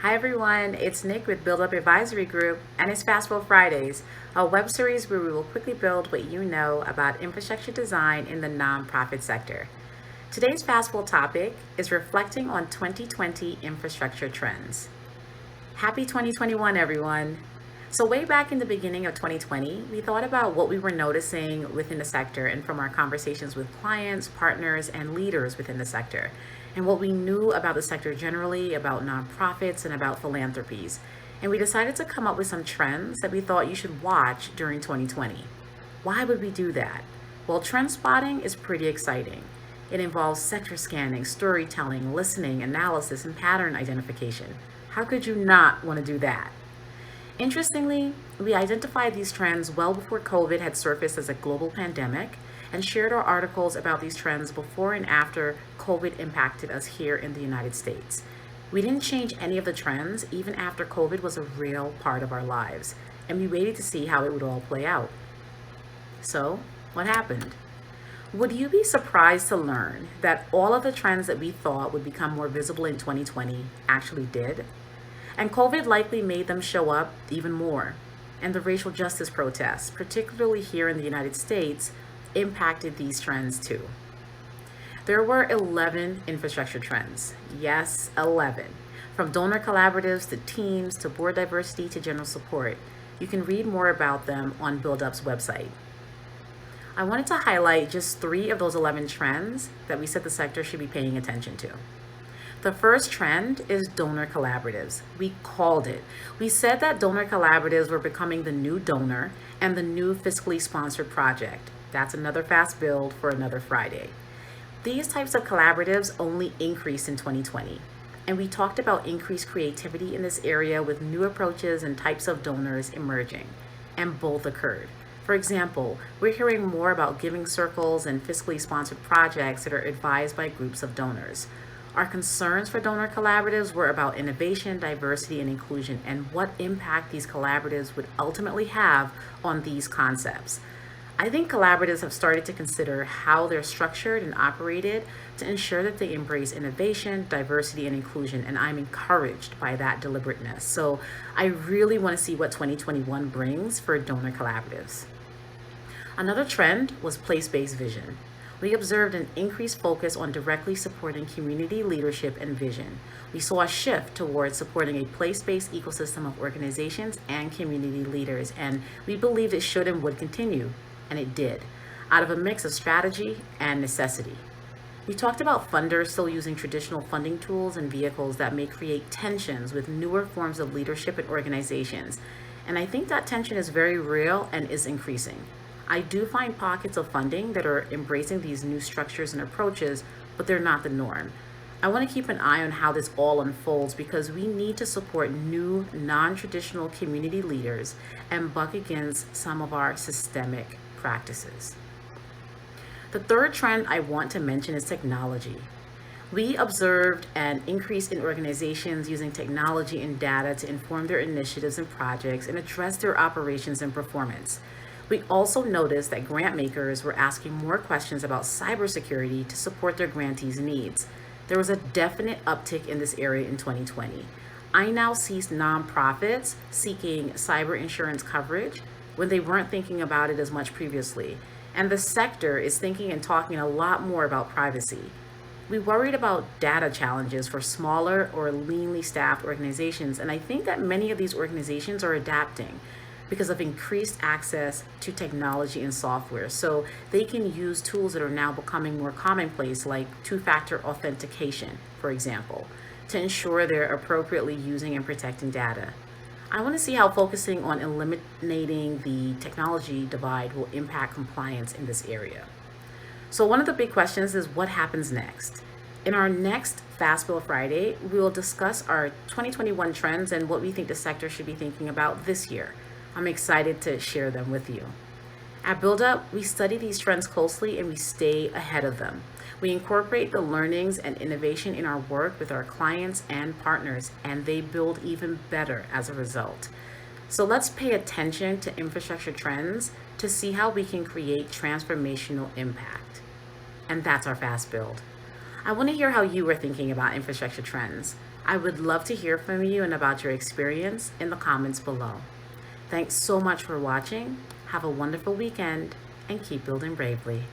Hi everyone, it's Nick with Build Up Advisory Group, and it's Fast Build Fridays, a web series where we will quickly build what you know about infrastructure design in the nonprofit sector. Today's Fast Build topic is reflecting on 2020 infrastructure trends. Happy 2021, everyone. So way back in the beginning of 2020, we thought about what we were noticing within the sector and from our conversations with clients, partners, and leaders within the sector, and what we knew about the sector generally, about nonprofits, and about philanthropies. And we decided to come up with some trends that we thought you should watch during 2020. Why would we do that? Well, trend spotting is pretty exciting. It involves sector scanning, storytelling, listening, analysis, and pattern identification. How could you not want to do that? Interestingly, we identified these trends well before COVID had surfaced as a global pandemic and shared our articles about these trends before and after COVID impacted us here in the United States. We didn't change any of the trends even after COVID was a real part of our lives, and we waited to see how it would all play out. So, what happened? Would you be surprised to learn that all of the trends that we thought would become more visible in 2020 actually did? And COVID likely made them show up even more. And the racial justice protests, particularly here in the United States, impacted these trends too. There were 11 infrastructure trends. Yes, 11. From donor collaboratives to teams to board diversity to general support. You can read more about them on BuildUp's website. I wanted to highlight just 3 of those 11 trends that we said the sector should be paying attention to. The first trend is donor collaboratives. We called it. We said that donor collaboratives were becoming the new donor and the new fiscally sponsored project. That's another fast build for another Friday. These types of collaboratives only increased in 2020. And we talked about increased creativity in this area with new approaches and types of donors emerging. And both occurred. For example, we're hearing more about giving circles and fiscally sponsored projects that are advised by groups of donors. Our concerns for donor collaboratives were about innovation, diversity, and inclusion, and what impact these collaboratives would ultimately have on these concepts. I think collaboratives have started to consider how they're structured and operated to ensure that they embrace innovation, diversity, and inclusion, and I'm encouraged by that deliberateness. So I really want to see what 2021 brings for donor collaboratives. Another trend was place-based vision. We observed an increased focus on directly supporting community leadership and vision. We saw a shift towards supporting a place-based ecosystem of organizations and community leaders, and we believed it should and would continue, and it did, out of a mix of strategy and necessity. We talked about funders still using traditional funding tools and vehicles that may create tensions with newer forms of leadership and organizations, and I think that tension is very real and is increasing. I do find pockets of funding that are embracing these new structures and approaches, but they're not the norm. I want to keep an eye on how this all unfolds because we need to support new, non-traditional community leaders and buck against some of our systemic practices. The third trend I want to mention is technology. We observed an increase in organizations using technology and data to inform their initiatives and projects and address their operations and performance. We also noticed that grant makers were asking more questions about cybersecurity to support their grantees' needs. There was a definite uptick in this area in 2020. I now see nonprofits seeking cyber insurance coverage when they weren't thinking about it as much previously. And the sector is thinking and talking a lot more about privacy. We worried about data challenges for smaller or leanly staffed organizations, and I think that many of these organizations are adapting because of increased access to technology and software. So they can use tools that are now becoming more commonplace, like two-factor authentication, for example, to ensure they're appropriately using and protecting data. I want to see how focusing on eliminating the technology divide will impact compliance in this area. So one of the big questions is what happens next? In our next Fast Bill Friday, we will discuss our 2021 trends and what we think the sector should be thinking about this year. I'm excited to share them with you. At BuildUp, we study these trends closely and we stay ahead of them. We incorporate the learnings and innovation in our work with our clients and partners, and they build even better as a result. So let's pay attention to infrastructure trends to see how we can create transformational impact. And that's our Fast Build. I want to hear how you were thinking about infrastructure trends. I would love to hear from you and about your experience in the comments below. Thanks so much for watching. Have a wonderful weekend and keep building bravely.